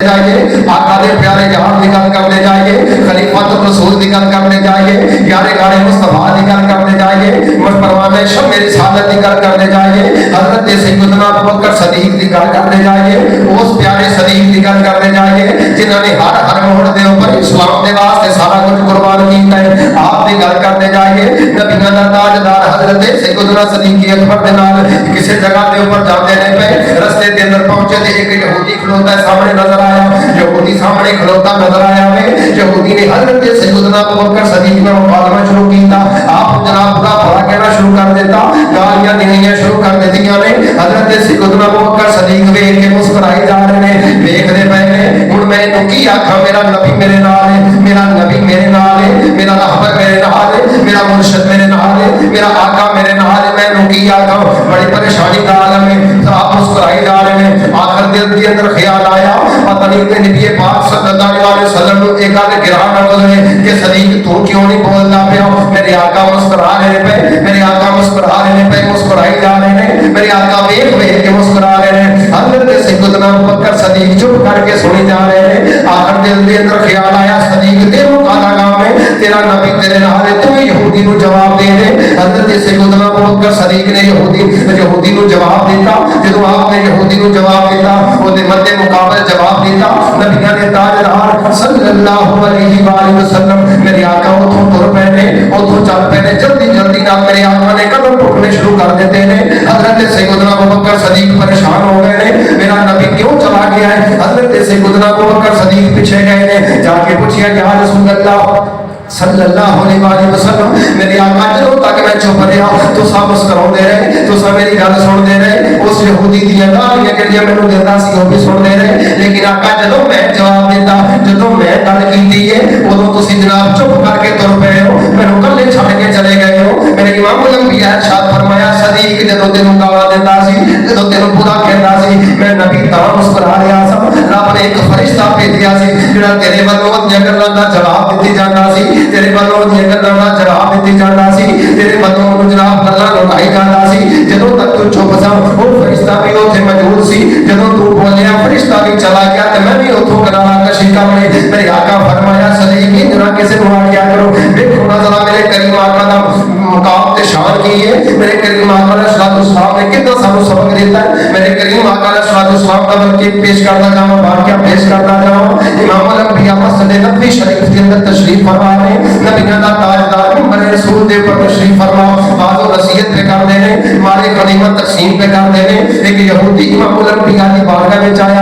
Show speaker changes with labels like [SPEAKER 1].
[SPEAKER 1] جائیے، آقا دے پیارے جہاں نکل کر لے جائیے، خلیفۃ الرسول نکل کر لے جائیے، پیارے گاڑے مصطفیٰ نکل کر لے جائیے، پروانہ شب میری سعادت نکل کر لے جائیے، حضرت سیدنا ابوبکر صدیق نکل کر لے جائیے، اس پیارے صدیق نکل کر لے جائیے جنہوں نے ہر موڑ دے اوپر اسلام دے واسطے سارا کچھ قربان کیتا ہے، آپ نکل کر لے جائیے، نبیوں دا تاجدار حضرت سیدنا صدیق اکبر دے نال کسی جگہ دے اوپر جاندے نے پے، رستے دے اندر پہنچے تے ایک یہودی کھلوتا ہے سامنے نظر یہودی سامنے کھلوتا نظر آیا ہے، یہودی نے حضرت سیدنا ابوبکر صدیق کا مکالمہ شروع کیتا، آپ جناب برا بھلا کہنا شروع کر دیتا، گالیاں دینیاں شروع کر دیتیاں نے، حضرت سیدنا ابوبکر صدیق ویکھ کے مسکرائی جا رہے ہیں، ویکھدے پئے نے، ہن میں تو کی آکھاں، میرا نبی میرے نال ہے، میرا نبی میرے نال ہے، میرا رہبر میرے نال ہے، میرا مرشد میرے نال ہے، میرا آقا میرے نال ہے، میں تو کی آکھاں، بڑی پریشانی دا عالم ہے، آپ مسکرائی جا رہے ہیں، آخر دل کے اندر خیال آیا پتہ نہیں کہ نبی پاک صلی اللہ علیہ وسلم کو ایک گل گران نہ ہے کہ صدیق تو کیوں نہیں بولتا پیا، میرے آقا مسکرا رہے پے، میرے آقا مسکرا رہے پے، مسکرائی جا رہے ہیں، میرے آقا ویکھ ویکھ کے مسکرا رہے ہیں، حضرت سیدنا ابوبکر صدیق چپ کر کے سنی جا رہے ہیں، آخر دل کے اندر خیال آیا صدیق تیروں کالا کام ہے، تیرا نبی تیرے نال ہے، تو یہودی نو جواب دے دے، حضرت سیدنا ابوبکر صدیق نے یہودی نو جواب دیتا، جدوں آپ نے یہودی نو جواب دیتا وہ دے مدے مقابل جواب دیتا، نبیوں نے تاجدار صلی اللہ علیہ وآلہ وسلم میرے آقا اتھوں تر پے نے، اتھوں چل پے نے، جلدی جلدی نال میرے آقا نے قدم ٹوٹنے شروع کر دیتے ہیں، حضرت سیدنا ابوبکر صدیق پریشان ہو گئے نے، میرا نبی کیوں چلا گیا ہے، حضرت سیدنا ابوبکر صدیق پیچھے گئے نے، جا کے پوچھیا یا رسول اللہ صلی اللہ علیہ وآلہ وسلم میرے آقا جدوں تک میں چپ رہا تو سب مسکراؤندے رہے، تو سب میری گل سنتے رہے، اس یہودی دیاں گالیاں جڑیاں مینوں دیندا سی وہ بھی سنتے رہے، لیکن آقا جدوں میں جواب دیتا، جدوں میں گل کیتی ہے ادوں تسی جناب چپ کر کے تر پئے ہو، مینوں کلے چھڈ کے چلے گئے ہو، میرے امام الانبیاء ارشاد فرمایا صدیق جدوں تینوں گالاں دیندا سی، جدوں تینوں برا کہندا سی، میں نبی تاں مسکرا رہا سا، رب نے ایک فرشتہ بھیجیا سی جڑا تیرے والوں دیاں گلاں دا جواب دتی جاندا سی، تیرے والوں دیاں گلاں دا جواب دتی جاندا سی، تیرے والوں جناب گلاں لٹائی جاندا سی، جدوں تک تو چپ سا وہ فرشتہ بھی اوتھے موجود سی، جدوں تو بولیا فرشتہ بھی چلا گیا تے میں بھی اوتھوں گلاں کشی کر لئی، میرے آقا فرمایا صدیق جنا کسے نوں آکھیا کرو، دیکھو نا ذرا میرے کریم آقا دا مقام تے شان کی ہے، میرے کریم آقا علیہ السلام نے کتنا سانوں سبق دیتا ہے، میرے کریم آقا علیہ السلام دا بلکہ پیش کرتا جاواں، واقعہ پیش کرتا جاواں، امام الانبیاء مسجد نبوی شریف کے اندر تشریف فرما رہے ہیں، نبیوں دا تاجدار منبر رسول دے پر تشریف فرما، بعض نصیحت پہ کر دے نے، مال غنیمت تقسیم پہ کر دے نے، ایک یہودی امام الانبیاء دی بارگاہ وچ آیا،